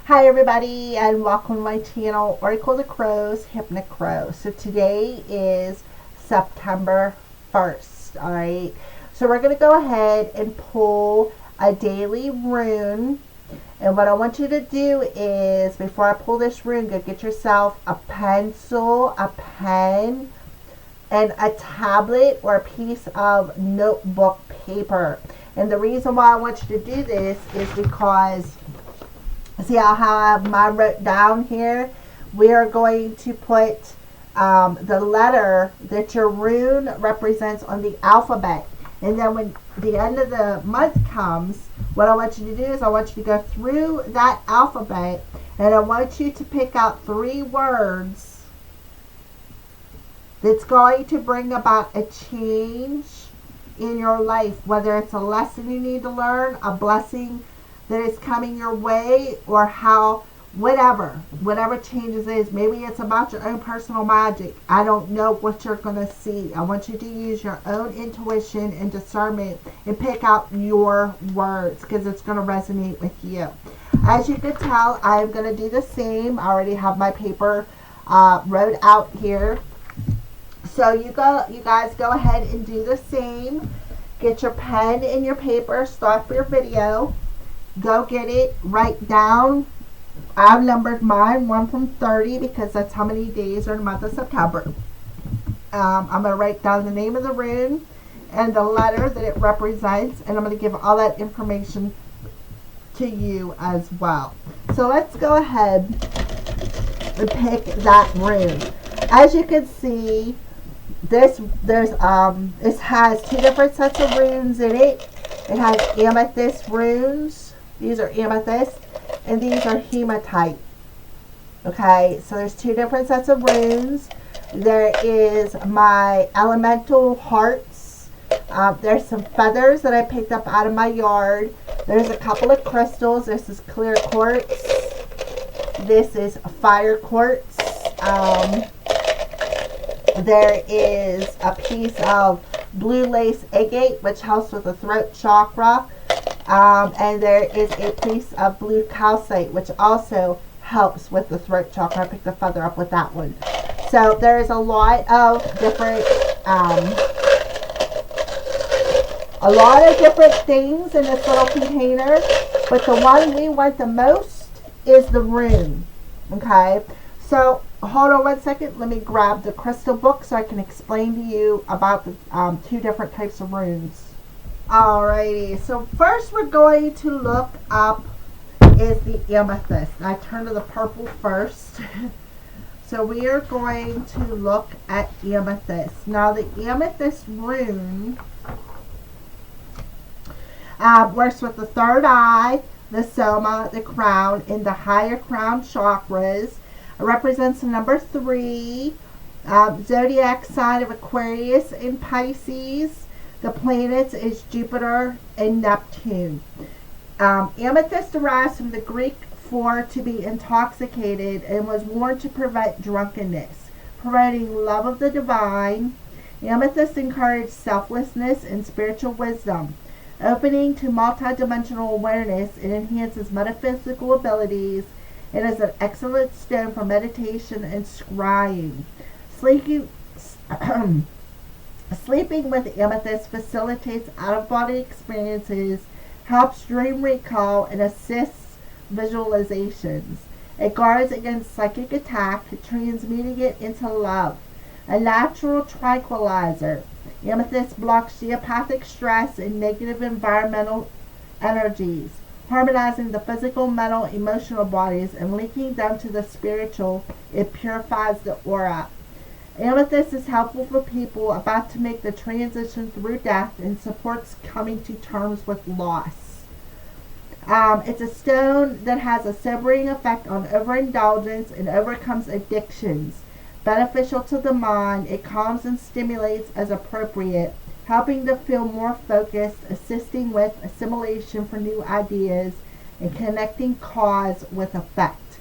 Hi everybody and welcome to my channel, Oracle of the Crows, Hypnic Crow. So today is September 1st, alright? So we're going to go ahead and pull a daily rune. And what I want you to do is, before I pull this rune, go get yourself a pencil, a pen, and a tablet or a piece of notebook paper. And the reason why I want you to do this is because see how I have mine wrote down here? We are going to put the letter that your rune represents on the alphabet. And then when the end of the month comes, what I want you to do is I want you to go through that alphabet and I want you to pick out 3 words that's going to bring about a change in your life. Whether it's a lesson you need to learn, a blessing that is coming your way, or how whatever changes is. Maybe it's about your own personal magic. I don't know what you're going to see. I want you to use your own intuition and discernment and pick out your words because it's going to resonate with you. As you can tell, I'm going to do the same. I already have my paper wrote out here. So you guys go ahead and do the same. Get your pen and your paper. Stop your video. Go get it. Write down. I've numbered mine 1 from 30 because that's how many days are in the month of September. I'm going to write down the name of the rune and the letter that it represents, and I'm going to give all that information to you as well. So let's go ahead and pick that rune. As you can see, this has 2 different sets of runes in it. It has amethyst runes. These are amethyst, and these are hematite. Okay, so there's 2 different sets of runes. There is my elemental hearts. There's some feathers that I picked up out of my yard. There's a couple of crystals. This is clear quartz. This is fire quartz. There is a piece of blue lace agate, which helps with the throat chakra. And there is a piece of blue calcite, which also helps with the throat chakra. I picked the feather up with that one. So there is a lot of different things in this little container, but the one we want the most is the rune. Okay, so hold on 1 second. Let me grab the crystal book so I can explain to you about the 2 different types of runes. Alrighty, so first we're going to look up is the amethyst. I turn to the purple first. So we are going to look at amethyst. Now the amethyst rune works with the third eye, the soma, the crown, and the higher crown chakras. It represents the number 3, zodiac sign of Aquarius and Pisces. The planets is Jupiter and Neptune. Amethyst derives from the Greek for to be intoxicated and was worn to prevent drunkenness, promoting love of the divine. Amethyst encouraged selflessness and spiritual wisdom, opening to multidimensional awareness. It enhances metaphysical abilities. It is an excellent stone for meditation and scrying. Sleeping with amethyst facilitates out-of-body experiences, helps dream recall, and assists visualizations. It guards against psychic attack, transmuting it into love. A natural tranquilizer. Amethyst blocks geopathic stress and negative environmental energies, harmonizing the physical, mental, emotional bodies and linking them to the spiritual. It purifies the aura. Amethyst is helpful for people about to make the transition through death and supports coming to terms with loss. It's a stone that has a sobering effect on overindulgence and overcomes addictions. Beneficial to the mind, it calms and stimulates as appropriate, helping to feel more focused, assisting with assimilation for new ideas, and connecting cause with effect.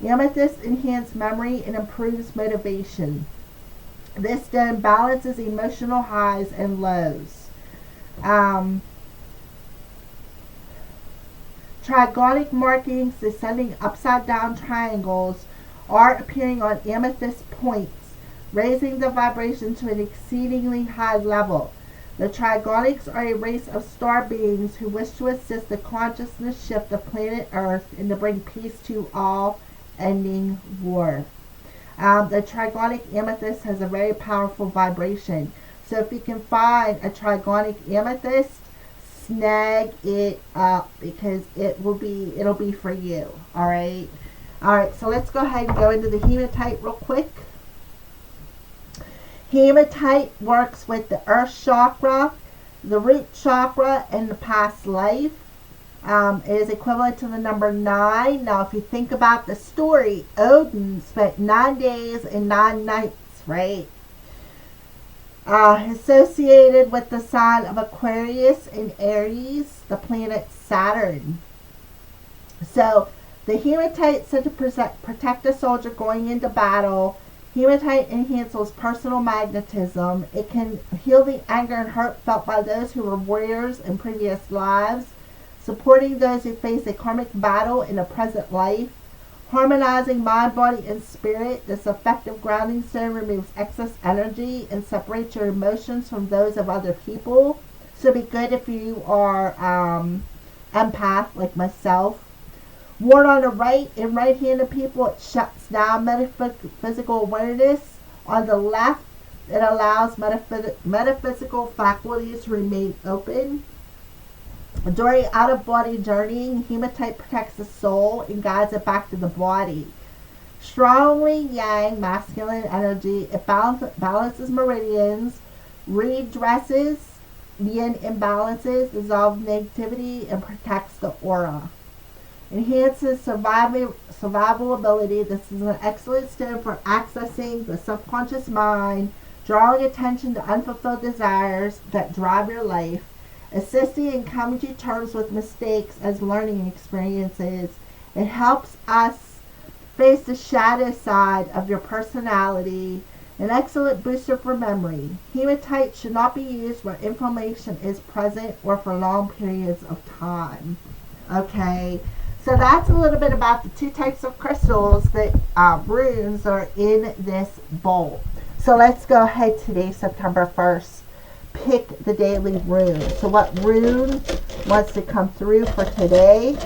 Amethyst enhances memory and improves motivation. This stone balances emotional highs and lows. Trigonic markings descending upside down triangles are appearing on amethyst points, raising the vibration to an exceedingly high level. The Trigonics are a race of star beings who wish to assist the consciousness shift of planet Earth and to bring peace to all, ending war. The Trigonic amethyst has a very powerful vibration. So if you can find a Trigonic amethyst, snag it up because it'll be for you. Alright. Alright, so let's go ahead and go into the hematite real quick. Hematite works with the earth chakra, the root chakra, and the past life. It is equivalent to the number 9. Now, if you think about the story, Odin spent 9 days and 9 nights, right? Associated with the sign of Aquarius and Aries, the planet Saturn. So, the hematite said to protect a soldier going into battle. Hematite enhances personal magnetism. It can heal the anger and hurt felt by those who were warriors in previous lives, supporting those who face a karmic battle in a present life, harmonizing mind, body, and spirit. This effective grounding stone removes excess energy and separates your emotions from those of other people. So it'd be good if you are empath like myself. Worn on the right and right-handed people, it shuts down metaphysical awareness. On the left, it allows metaphysical faculties to remain open. During out-of-body journeying, hematite protects the soul and guides it back to the body. Strongly yang, masculine energy, it balances meridians, redresses yin imbalances, dissolves negativity, and protects the aura. Enhances survival ability. This is an excellent stone for accessing the subconscious mind, drawing attention to unfulfilled desires that drive your life, assisting in coming to terms with mistakes as learning experiences. It helps us face the shadow side of your personality. An excellent booster for memory. Hematite should not be used where inflammation is present or for long periods of time. Okay. So that's a little bit about the 2 types of crystals that runes are in this bowl. So let's go ahead today, September 1st. Pick the daily rune. So what rune wants to come through for today?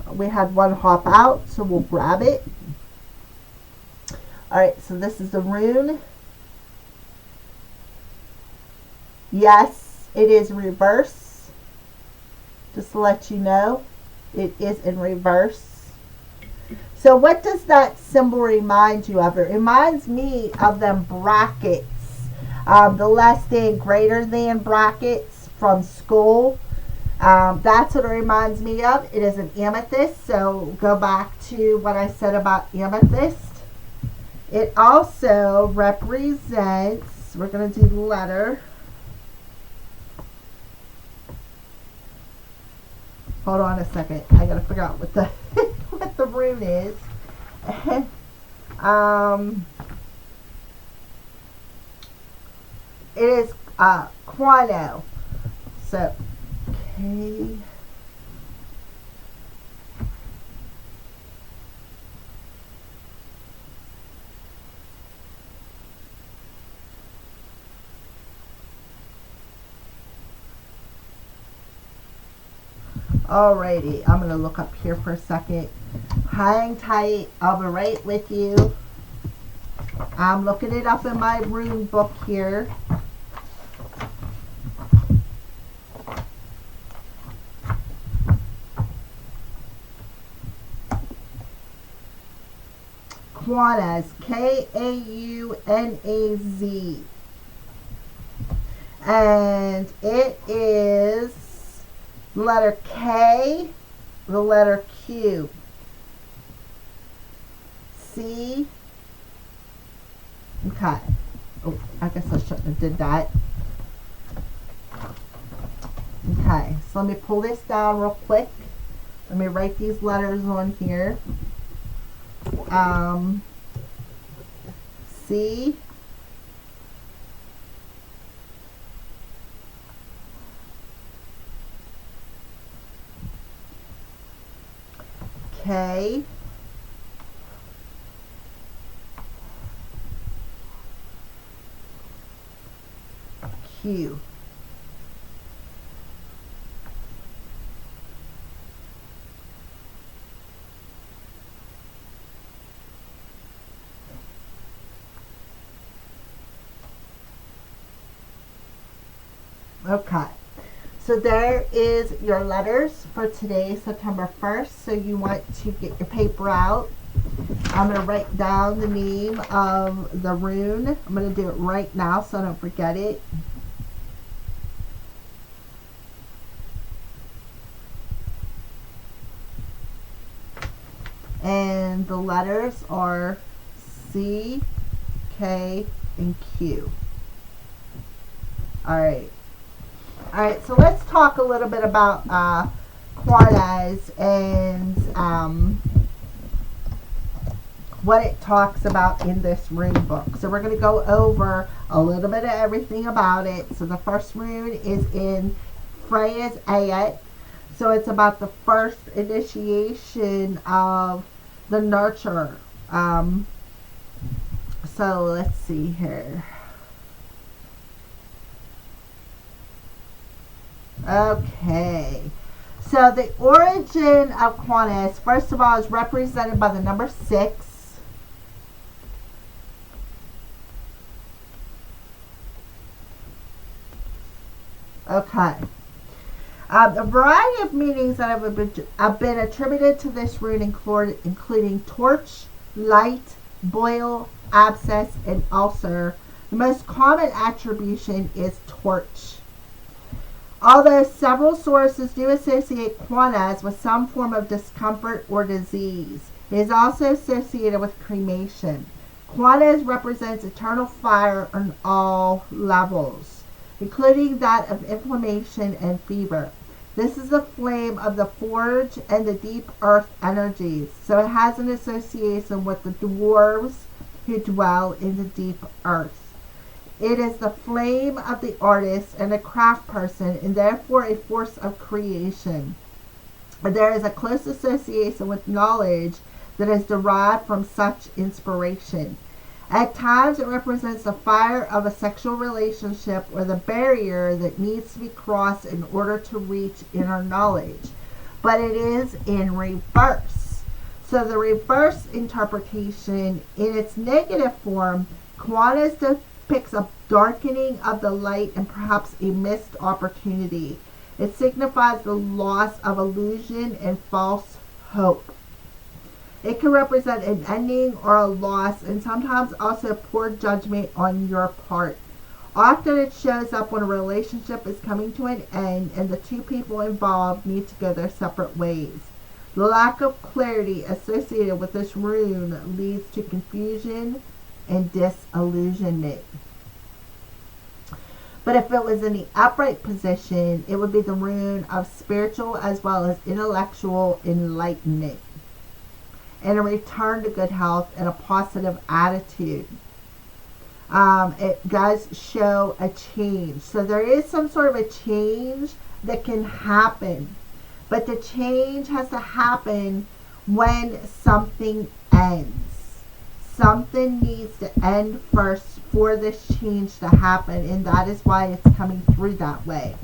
We had one hop out, so we'll grab it. Alright, so this is the rune. Yes, it is reverse. Just to let you know, it is in reverse. So what does that symbol remind you of? It reminds me of them brackets. The less than, greater than brackets from school. That's what it reminds me of. It is an amethyst. So go back to what I said about amethyst. It also represents, we're going to do the letter. Hold on a second. I gotta figure out what the what the rune is. It is Quano. So okay. Alrighty, I'm going to look up here for a second. Hang tight. I'll be right with you. I'm looking it up in my rune book here. Kaunaz, K-A-U-N-A-Z. And it is the letter K, the letter Q, C. Okay. Oh, I guess I shouldn't have did that. Okay, so let me pull this down real quick. Let me write these letters on here. C, K, Q. Okay. So there is your letters for today, September 1st. So you want to get your paper out. I'm going to write down the name of the rune. I'm going to do it right now so I don't forget it. And the letters are C, K, and Q. Alright. Alright, so let's talk a little bit about Quanez and what it talks about in this rune book. So we're going to go over a little bit of everything about it. So the first rune is in Freya's Ayat. So it's about the first initiation of the nurture. So let's see here. Okay. So the origin of Quanez, first of all, is represented by the number 6. Okay. A variety of meanings that have been attributed to this rune including torch, light, boil, abscess, and ulcer. The most common attribution is torch. Although several sources do associate Quanez with some form of discomfort or disease, it is also associated with cremation. Quanez represents eternal fire on all levels, including that of inflammation and fever. This is the flame of the forge and the deep earth energies, so it has an association with the dwarves who dwell in the deep earth. It is the flame of the artist and a craft person, and therefore a force of creation. There is a close association with knowledge that is derived from such inspiration. At times it represents the fire of a sexual relationship or the barrier that needs to be crossed in order to reach inner knowledge. But it is in reverse. So the reverse interpretation, in its negative form, Quanez depicts a darkening of the light and perhaps a missed opportunity. It signifies the loss of illusion and false hope. It can represent an ending or a loss, and sometimes also poor judgment on your part. Often it shows up when a relationship is coming to an end and the two people involved need to go their separate ways. The lack of clarity associated with this rune leads to confusion and disillusionment. But if it was in the upright position, it would be the rune of spiritual as well as intellectual enlightenment, and a return to good health and a positive attitude. It does show a change. So there is some sort of a change that can happen. But the change has to happen when something ends. Something needs to end first for this change to happen. And that is why it's coming through that way.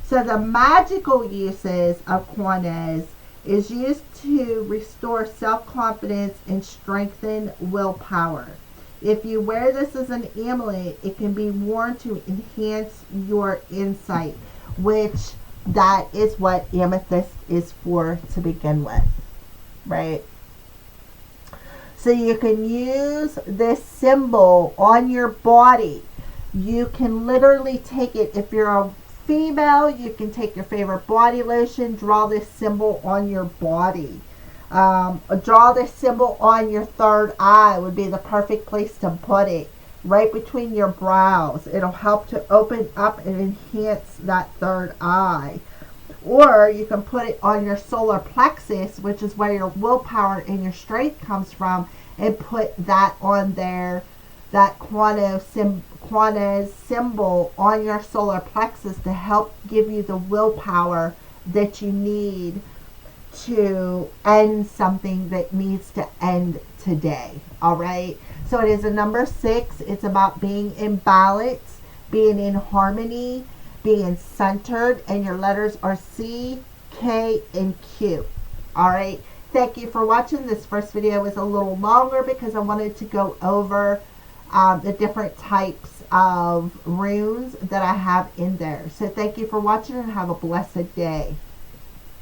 So the magical uses of Quanez is used to restore self-confidence and strengthen willpower. If you wear this as an amulet, it can be worn to enhance your insight, which that is what amethyst is for to begin with, right? So you can use this symbol on your body. You can literally take it, if you're a female, you can take your favorite body lotion, draw this symbol on your body. Draw this symbol on your third eye would be the perfect place to put it, right between your brows. It'll help to open up and enhance that third eye. Or you can put it on your solar plexus, which is where your willpower and your strength comes from, and put that on there, that Quanez symbol on your solar plexus to help give you the willpower that you need to end something that needs to end today. All right. So it is a number 6. It's about being in balance, being in harmony, being centered, and your letters are C, K, and Q. All right. Thank you for watching. This first video was a little longer because I wanted to go over the different types of runes that I have in there. So thank you for watching and have a blessed day.